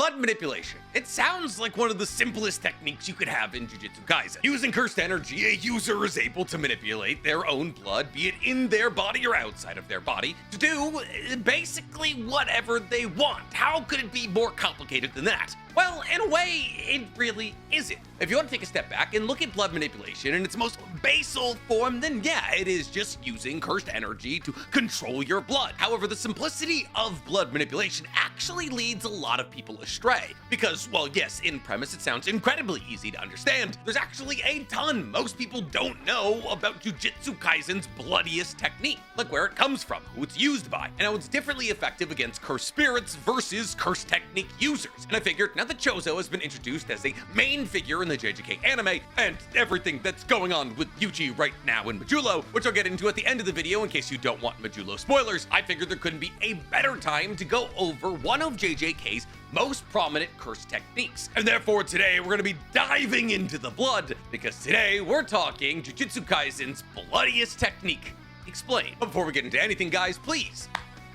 blood manipulation. It sounds like one of the simplest techniques you could have in Jujutsu Kaisen. Using cursed energy, a user is able to manipulate their own blood, be it in their body or outside of their body, to do basically whatever they want. How could it be more complicated than that? Well, in a way, it really isn't. If you want to take a step back and look at blood manipulation in its most basal form, then yeah, it is just using cursed energy to control your blood. However, the simplicity of blood manipulation actually leads a lot of people astray. Because, well, yes, in premise, it sounds incredibly easy to understand. There's actually a ton most people don't know about Jujutsu Kaisen's bloodiest technique, like where it comes from, who it's used by, and how it's differently effective against cursed spirits versus cursed technique users. And I figured, now that Choso has been introduced as a main figure in the JJK anime, and everything that's going on with Yuji right now in Majulo, which I'll get into at the end of the video in case you don't want Majulo spoilers, I figured there couldn't be a better time to go over one of JJK's most prominent curse techniques. And therefore today we're going to be diving into the blood, because today we're talking Jujutsu Kaisen's bloodiest technique explained. But before we get into anything, guys, please,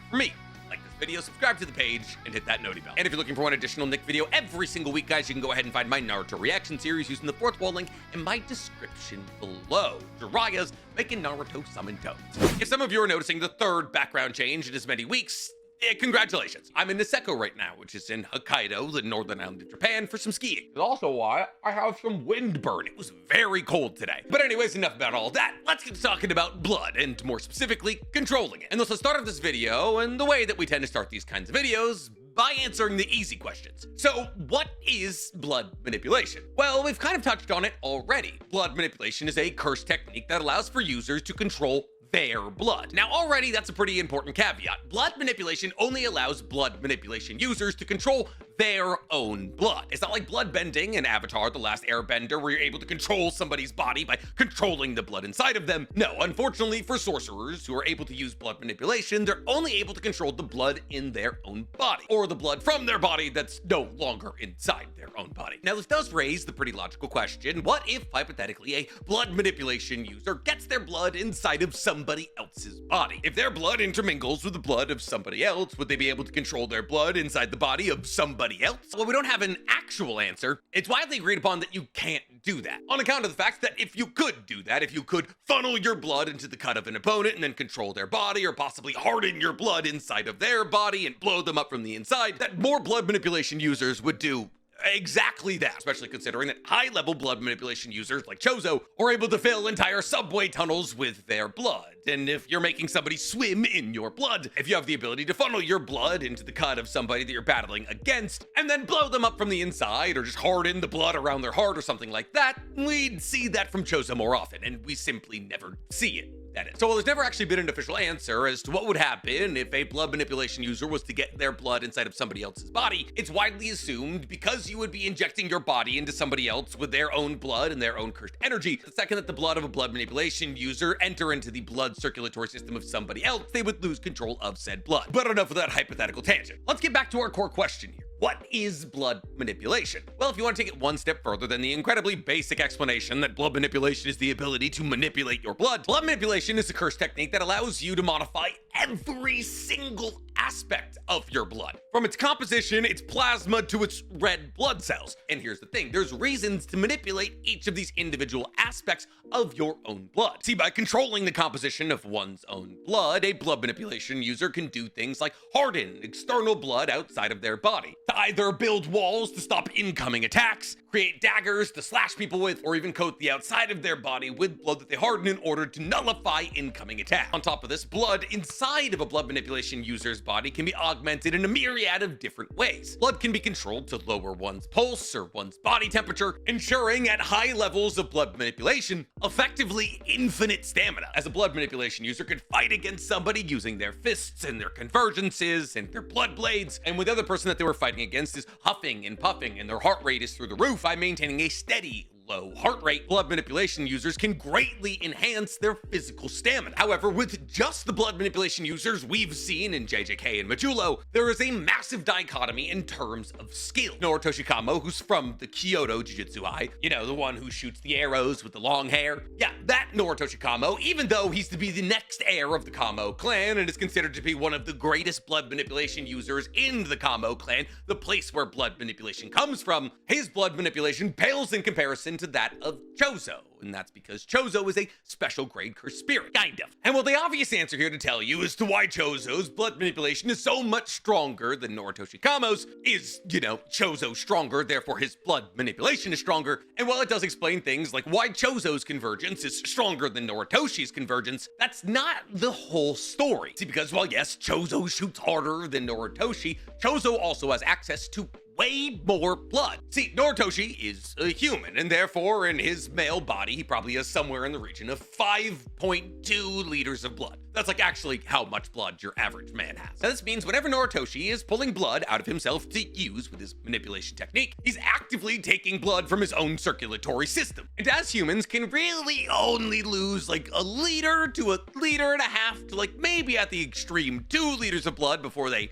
for me, like this video, subscribe to the page, and hit that noti bell. And if you're looking for one additional Nick video every single week, guys, you can go ahead and find my Naruto reaction series using the fourth wall link in my description below. Jiraiya's making Naruto summon toads. If some of you are noticing the third background change in as many weeks, congratulations. I'm in Niseko right now, which is in Hokkaido, the northern island of Japan, for some skiing. It's also why I have some wind burn. It was very cold today. But anyways, enough about all that. Let's get talking about blood, and more specifically, controlling it. And let's start off this video, and the way that we tend to start these kinds of videos, by answering the easy questions. So, what is blood manipulation? Well, we've kind of touched on it already. Blood manipulation is a curse technique that allows for users to control their blood. Now, already that's a pretty important caveat. Blood manipulation only allows blood manipulation users to control their own blood. It's not like blood bending in Avatar: The Last Airbender, where you're able to control somebody's body by controlling the blood inside of them. No, unfortunately for sorcerers who are able to use blood manipulation, they're only able to control the blood in their own body, or the blood from their body that's no longer inside their own body. Now, this does raise the pretty logical question: what if, hypothetically, a blood manipulation user gets their blood inside of somebody else's body? If their blood intermingles with the blood of somebody else, would they be able to control their blood inside the body of somebody else? Well, we don't have an actual answer. It's widely agreed upon that you can't do that, on account of the fact that if you could do that, if you could funnel your blood into the cut of an opponent and then control their body, or possibly harden your blood inside of their body and blow them up from the inside, that more blood manipulation users would do exactly that, especially considering that high-level blood manipulation users like Choso are able to fill entire subway tunnels with their blood. And if you're making somebody swim in your blood, if you have the ability to funnel your blood into the cut of somebody that you're battling against, and then blow them up from the inside, or just harden the blood around their heart or something like that, we'd see that from Choso more often, and we simply never see it. That is. So while there's never actually been an official answer as to what would happen if a blood manipulation user was to get their blood inside of somebody else's body, it's widely assumed because you would be injecting your body into somebody else with their own blood and their own cursed energy, the second that the blood of a blood manipulation user enter into the blood circulatory system of somebody else, they would lose control of said blood. But enough of that hypothetical tangent. Let's get back to our core question here. What is blood manipulation? Well, if you want to take it one step further than the incredibly basic explanation that blood manipulation is the ability to manipulate your blood manipulation is a curse technique that allows you to modify every single aspect of your blood, from its composition, its plasma, to its red blood cells. And here's the thing, there's reasons to manipulate each of these individual aspects of your own blood. See, by controlling the composition of one's own blood, a blood manipulation user can do things like harden external blood outside of their body, to either build walls to stop incoming attacks, create daggers to slash people with, or even coat the outside of their body with blood that they harden in order to nullify incoming attacks. On top of this, blood inside of a blood manipulation user's body can be augmented in a myriad of different ways. Blood can be controlled to lower one's pulse or one's body temperature, ensuring at high levels of blood manipulation, effectively infinite stamina, as a blood manipulation user could fight against somebody using their fists and their convergences and their blood blades, and when the other person that they were fighting against is huffing and puffing and their heart rate is through the roof, by maintaining a steady, low heart rate, blood manipulation users can greatly enhance their physical stamina. However, with just the blood manipulation users we've seen in JJK and Majulo, there is a massive dichotomy in terms of skill. Noritoshi Kamo, who's from the Kyoto Jujutsu Eye, you know, the one who shoots the arrows with the long hair. Yeah, that Noritoshi Kamo, even though he's to be the next heir of the Kamo clan and is considered to be one of the greatest blood manipulation users in the Kamo clan, the place where blood manipulation comes from, his blood manipulation pales in comparison to that of Choso. And that's because Choso is a special grade cursed spirit, kind of. And well, the obvious answer here to tell you as to why Choso's blood manipulation is so much stronger than Noritoshi Kamo's is, you know, Choso's stronger, therefore his blood manipulation is stronger. And while it does explain things like why Choso's convergence is stronger than Noritoshi's convergence, that's not the whole story. See, because while yes, Choso shoots harder than Noritoshi, Choso also has access to way more blood. See, Noritoshi is a human, and therefore in his male body, he probably has somewhere in the region of 5.2 liters of blood. That's like actually how much blood your average man has. Now this means whenever Noritoshi is pulling blood out of himself to use with his manipulation technique, he's actively taking blood from his own circulatory system. And as humans can really only lose like a liter to a liter and a half to like maybe at the extreme 2 liters of blood before they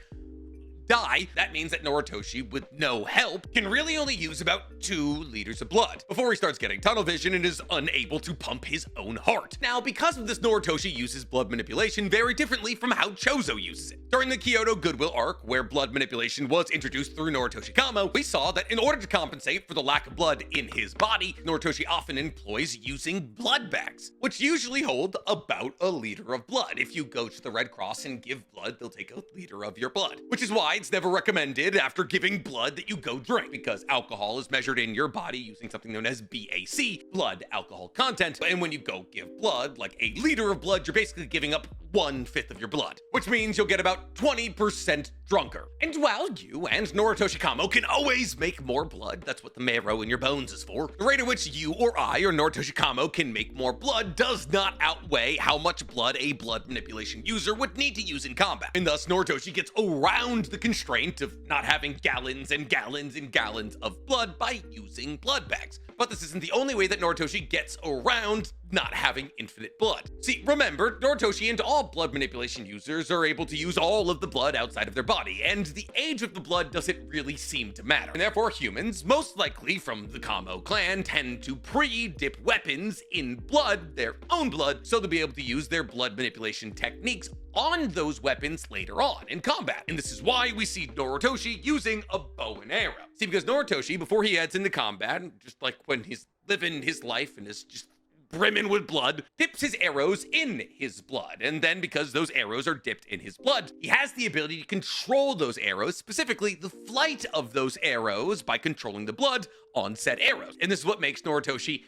die, that means that Noritoshi, with no help, can really only use about 2 liters of blood before he starts getting tunnel vision and is unable to pump his own heart. Now, because of this, Noritoshi uses blood manipulation very differently from how Choso uses it. During the Kyoto Goodwill arc, where blood manipulation was introduced through Noritoshi Kamo, we saw that in order to compensate for the lack of blood in his body, Noritoshi often employs using blood bags, which usually hold about a liter of blood. If you go to the Red Cross and give blood, they'll take a liter of your blood, which is why it's never recommended after giving blood that you go drink, because alcohol is measured in your body using something known as BAC, blood alcohol content. And when you go give blood, like a liter of blood, you're basically giving up 1/5 of your blood, which means you'll get about 20% drunker. And while you and Noritoshi Kamo can always make more blood, that's what the marrow in your bones is for, the rate at which you or I or Noritoshi Kamo can make more blood does not outweigh how much blood a blood manipulation user would need to use in combat. And thus Noritoshi gets around the constraint of not having gallons and gallons and gallons of blood by using blood bags. But this isn't the only way that Noritoshi gets around not having infinite blood. See, remember, Noritoshi and all blood manipulation users are able to use all of the blood outside of their body, and the age of the blood doesn't really seem to matter. And therefore humans, most likely from the Kamo clan, tend to pre-dip weapons in blood, their own blood, so they'll be able to use their blood manipulation techniques on those weapons later on in combat. And this is why we see Noritoshi using a bow and arrow. See, because Noritoshi, before he heads into combat, just like when he's living his life and is just brimming with blood, dips his arrows in his blood. And then because those arrows are dipped in his blood, he has the ability to control those arrows, specifically the flight of those arrows, by controlling the blood on said arrows. And this is what makes Noritoshi,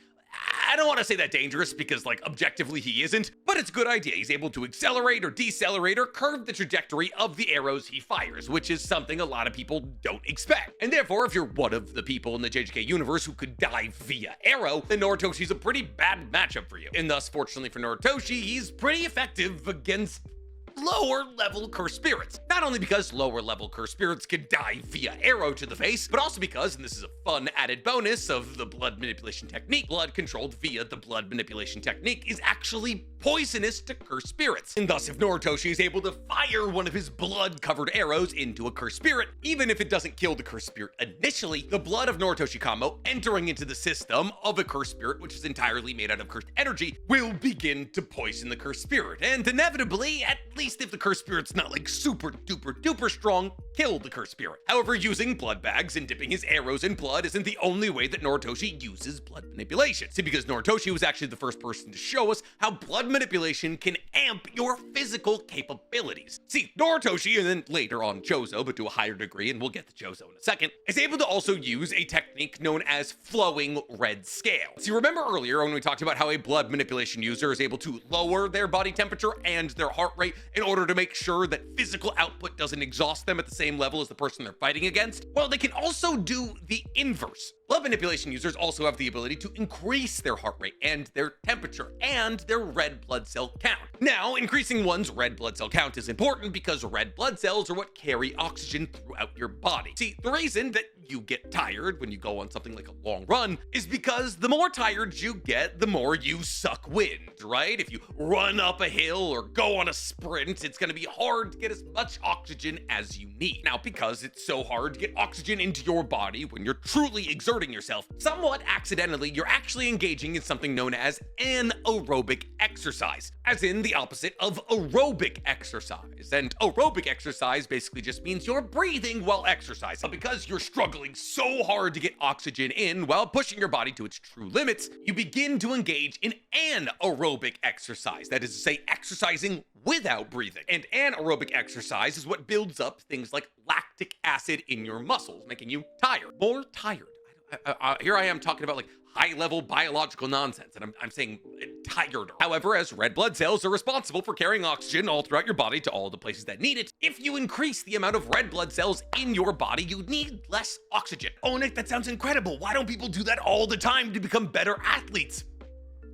I don't want to say that dangerous because like objectively he isn't, but it's a good idea. He's able to accelerate or decelerate or curve the trajectory of the arrows he fires, which is something a lot of people don't expect. And therefore, if you're one of the people in the JJK universe who could die via arrow, then Noritoshi's a pretty bad matchup for you. And thus, fortunately for Noritoshi, he's pretty effective against lower level cursed spirits. Not only because lower level cursed spirits can die via arrow to the face, but also because, and this is a fun added bonus of the blood manipulation technique, blood controlled via the blood manipulation technique is actually poisonous to cursed spirits. And thus, if Noritoshi is able to fire one of his blood covered arrows into a cursed spirit, even if it doesn't kill the cursed spirit initially, the blood of Noritoshi Kamo entering into the system of a cursed spirit, which is entirely made out of cursed energy, will begin to poison the cursed spirit. And inevitably, at least if the cursed spirit's not like super duper strong, kill the cursed spirit. However, using blood bags and dipping his arrows in blood isn't the only way that Noritoshi uses blood manipulation. See, because Noritoshi was actually the first person to show us how blood manipulation can amp your physical capabilities. See, Noritoshi, and then later on Choso, but to a higher degree, and we'll get to Choso in a second, is able to also use a technique known as flowing red scale. See, remember earlier when we talked about how a blood manipulation user is able to lower their body temperature and their heart rate in order to make sure that physical output doesn't exhaust them at the same level as the person they're fighting against? Well, they can also do the inverse. Blood manipulation users also have the ability to increase their heart rate and their temperature and their red blood cell count. Now, increasing one's red blood cell count is important because red blood cells are what carry oxygen throughout your body. See, the reason that you get tired when you go on something like a long run is because the more tired you get, the more you suck wind, right? If you run up a hill or go on a sprint, it's going to be hard to get as much oxygen as you need. Now, because it's so hard to get oxygen into your body when you're truly exerting yourself, somewhat accidentally, you're actually engaging in something known as anaerobic exercise, as in the opposite of aerobic exercise. And aerobic exercise basically just means you're breathing while exercising. But because you're struggling so hard to get oxygen in while pushing your body to its true limits, you begin to engage in anaerobic exercise. That is to say, exercising without breathing. And anaerobic exercise is what builds up things like lactic acid in your muscles, making you tired, more tired. Here I am talking about like high-level biological nonsense, and I'm saying tired. However, as red blood cells are responsible for carrying oxygen all throughout your body to all the places that need it, if you increase the amount of red blood cells in your body, you need less oxygen. Oh, Nick, that sounds incredible. Why don't people do that all the time to become better athletes?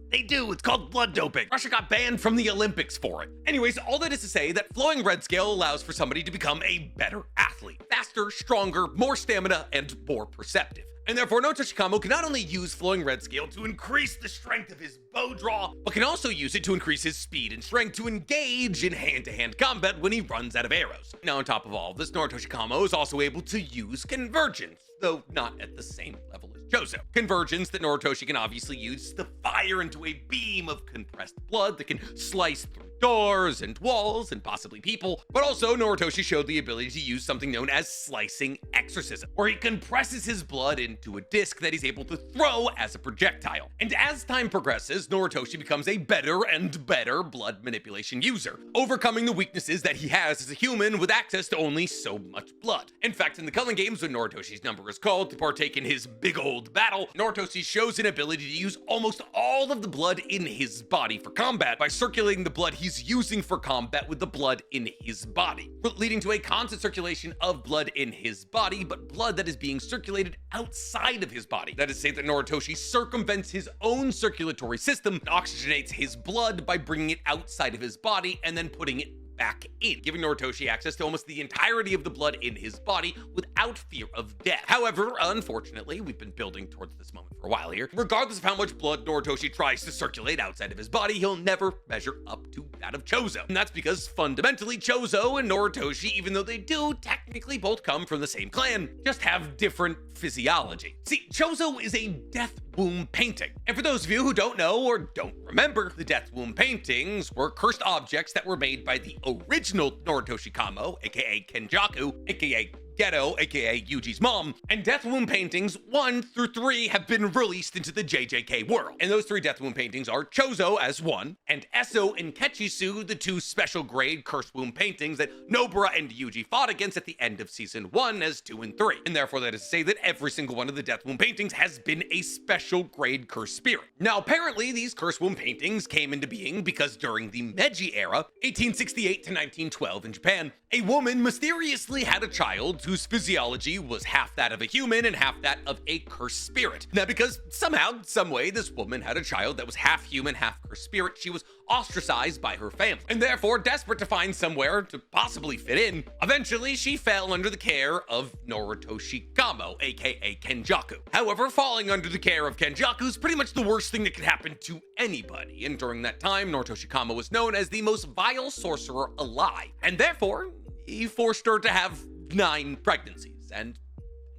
They do. It's called blood doping. Russia got banned from the Olympics for it. Anyways, all that is to say that flowing red scale allows for somebody to become a better athlete. Faster, stronger, more stamina, and more perceptive. And therefore, Noritoshi Kamo can not only use flowing red scale to increase the strength of his bow draw, but can also use it to increase his speed and strength to engage in hand-to-hand combat when he runs out of arrows. Now, on top of all of this, Noritoshi Kamo is also able to use convergence, though not at the same level as Choso. Convergence that Noritoshi can obviously use to fire into a beam of compressed blood that can slice through doors and walls and possibly people, but also Noritoshi showed the ability to use something known as slicing exorcism, where he compresses his blood into a disc that he's able to throw as a projectile. And as time progresses, Noritoshi becomes a better and better blood manipulation user, overcoming the weaknesses that he has as a human with access to only so much blood. In fact, in the Culling games, when Noritoshi's number is called to partake in his big old battle, Noritoshi shows an ability to use almost all of the blood in his body for combat by circulating the blood he's using for combat with the blood in his body, leading to a constant circulation of blood in his body, but blood that is being circulated outside of his body. That is to say that Noritoshi circumvents his own circulatory system and oxygenates his blood by bringing it outside of his body and then putting it back in, giving Noritoshi access to almost the entirety of the blood in his body without fear of death. However, unfortunately, we've been building towards this moment for a while here. Regardless of how much blood Noritoshi tries to circulate outside of his body, he'll never measure up to that of Choso. And that's because fundamentally Choso and Noritoshi, even though they do technically both come from the same clan, just have different physiology. See, Choso is a death womb painting. And for those of you who don't know or don't remember, the death womb paintings were cursed objects that were made by the original Noritoshi Kamo, aka Kenjaku, aka Ghetto, aka Yuji's mom, and Death Womb paintings 1 through 3 have been released into the JJK world. And those 3 Death Womb paintings are Choso as 1, and Eso and Kechisu, the 2 special grade Curse Womb paintings that Nobara and Yuji fought against at the end of season 1 as 2 and 3. And therefore that is to say that every single one of the Death Womb paintings has been a special grade Curse Spirit. Now apparently these Curse Womb paintings came into being because during the Meiji era, 1868 to 1912 in Japan, a woman mysteriously had a child whose physiology was half that of a human and half that of a cursed spirit. Now, because somehow, some way, this woman had a child that was half human, half cursed spirit, she was ostracized by her family. And therefore, desperate to find somewhere to possibly fit in, eventually she fell under the care of Noritoshi Kamo, aka Kenjaku. However, falling under the care of Kenjaku is pretty much the worst thing that could happen to anybody. And during that time, Noritoshi Kamo was known as the most vile sorcerer alive. And therefore, he forced her to have 9 pregnancies and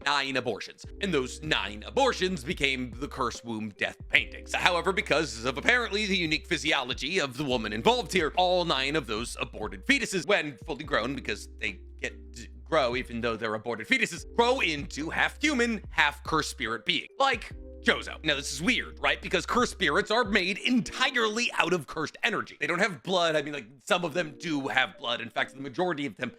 9 abortions, and those 9 abortions became the Curse Womb death paintings. However, because of apparently the unique physiology of the woman involved here, all 9 of those aborted fetuses, when fully grown, because they get to grow even though they're aborted fetuses, grow into half human, half cursed spirit being, like Choso. Now this is weird, right? Because cursed spirits are made entirely out of cursed energy. They don't have blood. I mean, like, some of them do have blood. In fact, the majority of them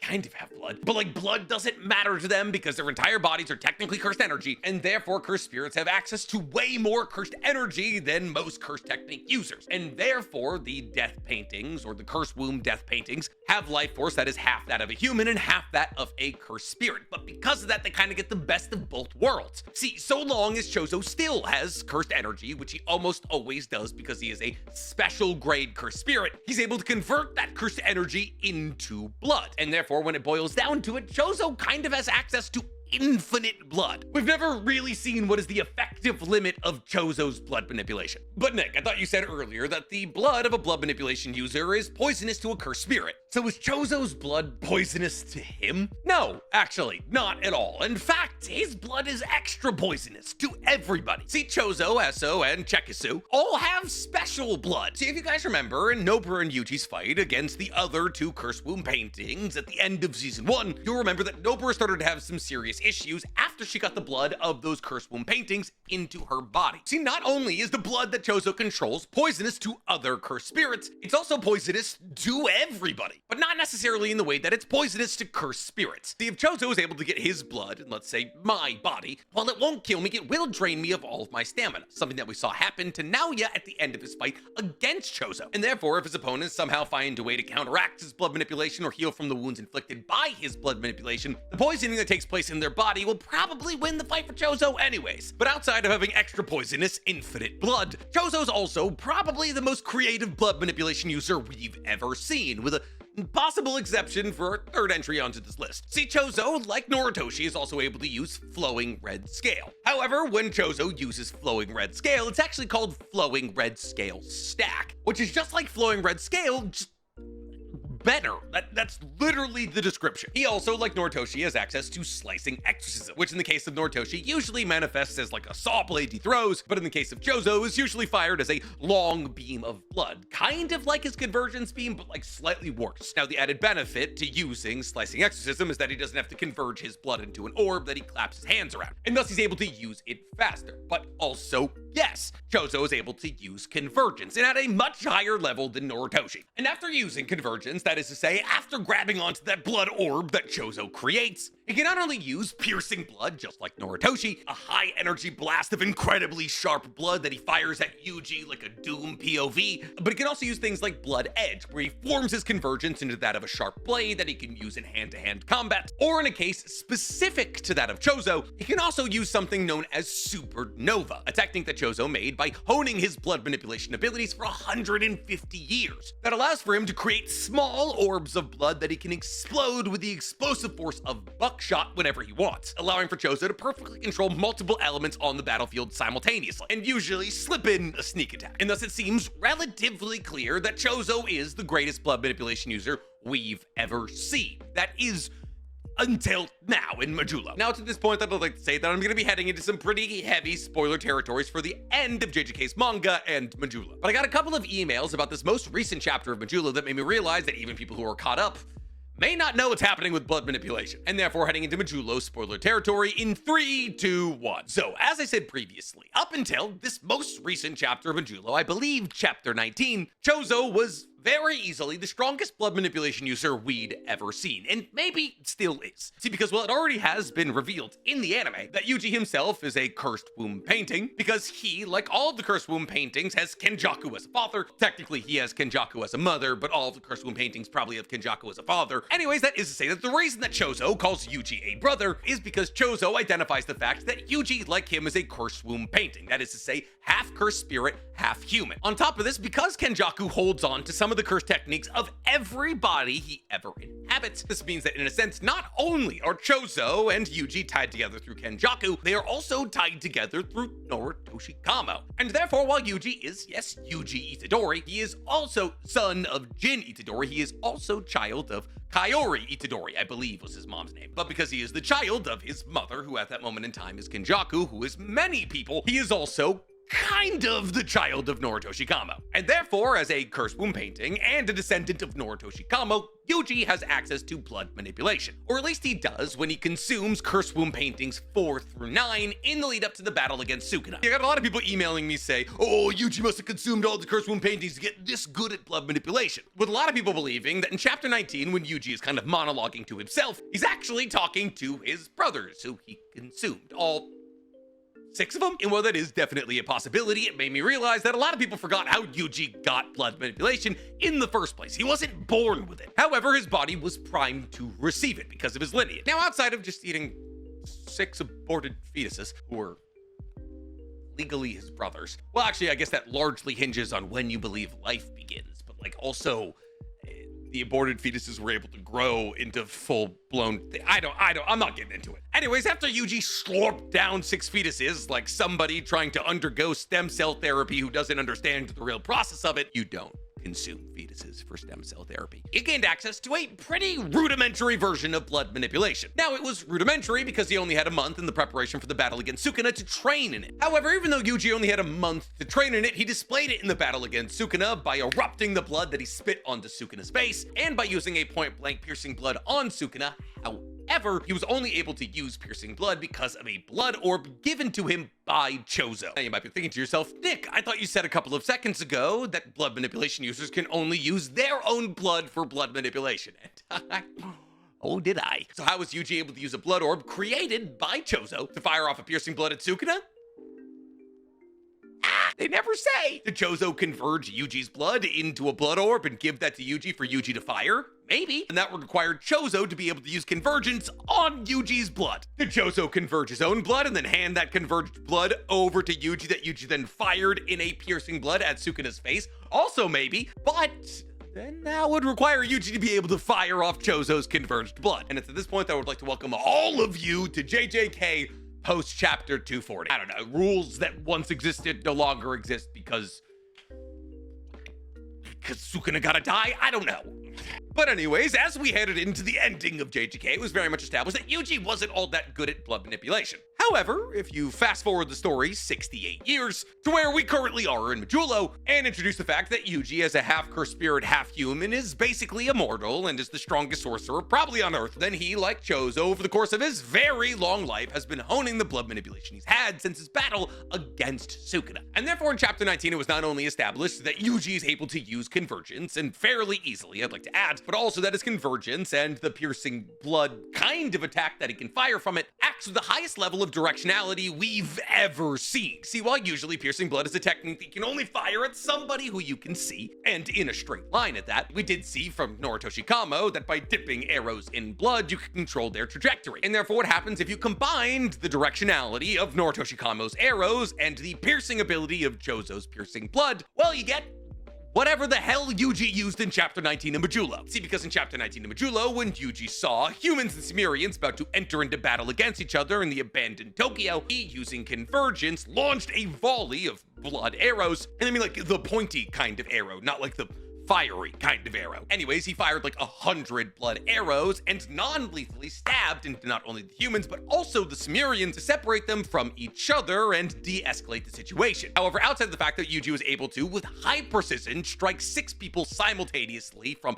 kind of have blood, but like blood doesn't matter to them because their entire bodies are technically cursed energy, and therefore cursed spirits have access to way more cursed energy than most cursed technique users. And therefore the death paintings, or the Curse Womb death paintings, have life force that is half that of a human and half that of a cursed spirit. But because of that, they kind of get the best of both worlds. See, so long as Choso still has cursed energy, which he almost always does because he is a special grade cursed spirit, he's able to convert that cursed energy into blood. And therefore, when it boils down to it, Choso kind of has access to infinite blood. We've never really seen what is the effective limit of Choso's blood manipulation. But Nick, I thought you said earlier that the blood of a blood manipulation user is poisonous to a cursed spirit. So is Choso's blood poisonous to him? No, actually, not at all. In fact, his blood is extra poisonous to everybody. See, Choso, Eso, and Chekisu all have special blood. See, if you guys remember, in Nobara and Yuji's fight against the other two Cursed Womb paintings at the end of season 1, you'll remember that Nobara started to have some serious issues after she got the blood of those Cursed Womb paintings into her body. See, not only is the blood that Choso controls poisonous to other cursed spirits, it's also poisonous to everybody, but not necessarily in the way that it's poisonous to cursed spirits. See, if Choso is able to get his blood in, let's say, my body, while it won't kill me, it will drain me of all of my stamina, something that we saw happen to Naoya at the end of his fight against Choso. And therefore, if his opponents somehow find a way to counteract his blood manipulation or heal from the wounds inflicted by his blood manipulation, the poisoning that takes place in their body will probably win the fight for Choso anyways. But outside of having extra poisonous, infinite blood, Choso's also probably the most creative blood manipulation user we've ever seen, with a possible exception for our third entry onto this list. See, Choso, like Noritoshi, is also able to use Flowing Red Scale. However, when Choso uses Flowing Red Scale, it's actually called Flowing Red Scale Stack, which is just like Flowing Red Scale, just better. That's literally the description. He also, like Noritoshi, has access to Slicing Exorcism, which in the case of Noritoshi usually manifests as like a saw blade he throws, but in the case of Choso is usually fired as a long beam of blood, kind of like his Convergence beam, but like slightly worse. Now, the added benefit to using Slicing Exorcism is that he doesn't have to converge his blood into an orb that he claps his hands around, and thus he's able to use it faster. But also, yes, Choso is able to use Convergence, and at a much higher level than Noritoshi. And after using Convergence, that is to say, after grabbing onto that blood orb that Choso creates, it can not only use piercing blood, just like Noritoshi, a high energy blast of incredibly sharp blood that he fires at Yuji like a Doom POV, but it can also use things like Blood Edge, where he forms his Convergence into that of a sharp blade that he can use in hand-to-hand combat. Or in a case specific to that of Choso, he can also use something known as Supernova, a technique that Choso made by honing his blood manipulation abilities for 150 years. That allows for him to create small orbs of blood that he can explode with the explosive force of buckshot whenever he wants, allowing for Choso to perfectly control multiple elements on the battlefield simultaneously, and usually slip in a sneak attack. And thus it seems relatively clear that Choso is the greatest blood manipulation user we've ever seen. That is, until now in Majula. Now, to this point, I'd like to say that I'm going to be heading into some pretty heavy spoiler territories for the end of JJK's manga and Majula. But I got a couple of emails about this most recent chapter of Majula that made me realize that even people who are caught up may not know what's happening with blood manipulation, and therefore heading into Majulo's spoiler territory in 3, 2, 1. So, as I said previously, up until this most recent chapter of Majulo, I believe chapter 19, Choso was very easily the strongest blood manipulation user we'd ever seen, and maybe still is. See, because while it already has been revealed in the anime that Yuji himself is a Cursed Womb painting, because he, like all of the Cursed Womb paintings, has Kenjaku as a father. Technically, he has Kenjaku as a mother, but all of the Cursed Womb paintings probably have Kenjaku as a father. Anyways, that is to say that the reason that Choso calls Yuji a brother is because Choso identifies the fact that Yuji, like him, is a Cursed Womb painting. That is to say, half cursed spirit, half human. On top of this, because Kenjaku holds on to some of the cursed techniques of every body he ever inhabits, this means that in a sense, not only are Choso and Yuji tied together through Kenjaku, they are also tied together through Noritoshi Kamo. And therefore, while Yuji is, yes, Yuji Itadori, he is also son of Jin Itadori. He is also child of Kaori Itadori, I believe was his mom's name. But because he is the child of his mother, who at that moment in time is Kenjaku, who is many people, he is also kind of the child of Noritoshi Kamo. And therefore, as a Cursed Womb painting and a descendant of Noritoshi Kamo, Yuji has access to blood manipulation. Or at least he does when he consumes Cursed Womb paintings 4 through 9 in the lead up to the battle against Sukuna. I got a lot of people emailing me say, oh, Yuji must have consumed all the Cursed Womb paintings to get this good at blood manipulation. With a lot of people believing that in chapter 19, when Yuji is kind of monologuing to himself, he's actually talking to his brothers, who he consumed, all 6 of them? And while that is definitely a possibility, it made me realize that a lot of people forgot how Yuji got blood manipulation in the first place. He wasn't born with it. However, his body was primed to receive it because of his lineage. Now, outside of just eating 6 aborted fetuses, who were legally his brothers, well, actually, I guess that largely hinges on when you believe life begins, but like also the aborted fetuses were able to grow into full-blown I'm not getting into it. Anyways, after Yuji slurped down 6 fetuses like somebody trying to undergo stem cell therapy who doesn't understand the real process of it, you don't consume fetuses for stem cell therapy. He gained access to a pretty rudimentary version of blood manipulation. Now, it was rudimentary because he only had a month in the preparation for the battle against Sukuna to train in it. However, even though Yuji only had a month to train in it, he displayed it in the battle against Sukuna by erupting the blood that he spit onto Sukuna's face, and by using a point-blank piercing blood on Sukuna. However, he was only able to use piercing blood because of a blood orb given to him by Choso. Now you might be thinking to yourself, Nick, I thought you said a couple of seconds ago that blood manipulation users can only use their own blood for blood manipulation. And oh, did I? So how was Yuji able to use a blood orb created by Choso to fire off a piercing blood at Sukuna? They never say. Did Choso converge Yuji's blood into a blood orb and give that to Yuji for Yuji to fire? Maybe. And that would require Choso to be able to use convergence on Yuji's blood. Did Choso converge his own blood and then hand that converged blood over to Yuji that Yuji then fired in a piercing blood at Sukuna's face? Also maybe, but then that would require Yuji to be able to fire off Choso's converged blood. And it's at this point that I would like to welcome all of you to JJK post chapter 240. I don't know, rules that once existed no longer exist because Sukuna gotta die? I don't know. But anyways, as we headed into the ending of JJK, it was very much established that Yuji wasn't all that good at blood manipulation. However, if you fast forward the story 68 years to where we currently are in Majulo, and introduce the fact that Yuji, as a half-cursed spirit, half-human, is basically immortal and is the strongest sorcerer probably on Earth, then he, like Choso, over the course of his very long life, has been honing the blood manipulation he's had since his battle against Sukuna. And therefore, in Chapter 19, it was not only established that Yuji is able to use convergence, and fairly easily, I'd like to add, but also that his convergence and the piercing blood kind of attack that he can fire from it acts with the highest level of directionality we've ever seen. See, while usually piercing blood is a technique that you can only fire at somebody who you can see, and in a straight line at that, we did see from Noritoshi Kamo that by dipping arrows in blood, you can control their trajectory. And therefore, what happens if you combined the directionality of Noritoshi Kamo's arrows and the piercing ability of Choso's piercing blood? Well, you get whatever the hell Yuji used in Chapter 19 in Majulo. See, because in Chapter 19 in Majulo, when Yuji saw humans and Cimmerians about to enter into battle against each other in the abandoned Tokyo, he, using convergence, launched a volley of blood arrows, and I mean like the pointy kind of arrow, not like the fiery kind of arrow. Anyways, he fired like 100 blood arrows and non-lethally stabbed into not only the humans, but also the Cimmerians to separate them from each other and de-escalate the situation. However, outside of the fact that Yuji was able to, with high precision, strike 6 people simultaneously from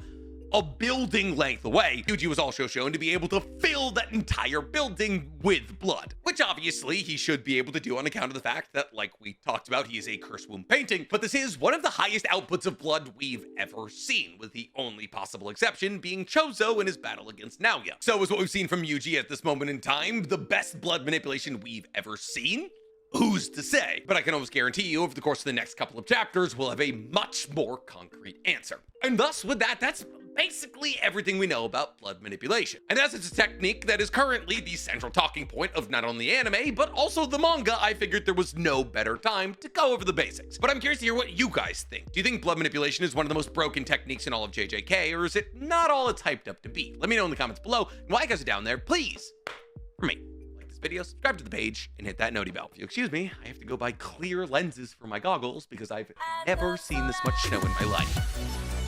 a building length away, Yuji was also shown to be able to fill that entire building with blood, which obviously he should be able to do on account of the fact that, like we talked about, he is a curse womb painting, but this is one of the highest outputs of blood we've ever seen, with the only possible exception being Choso in his battle against Naoya. So is what we've seen from Yuji at this moment in time the best blood manipulation we've ever seen? Who's to say? But I can almost guarantee you over the course of the next couple of chapters, we'll have a much more concrete answer. And thus, with that, that's basically everything we know about blood manipulation. And as it's a technique that is currently the central talking point of not only anime, but also the manga, I figured there was no better time to go over the basics. But I'm curious to hear what you guys think. Do you think blood manipulation is one of the most broken techniques in all of JJK, or is it not all it's hyped up to be? Let me know in the comments below. And while you guys are down there, please, for me, video, subscribe to the page, and hit that noti bell. If you excuse me, I have to go buy clear lenses for my goggles because I've never seen this much snow in my life.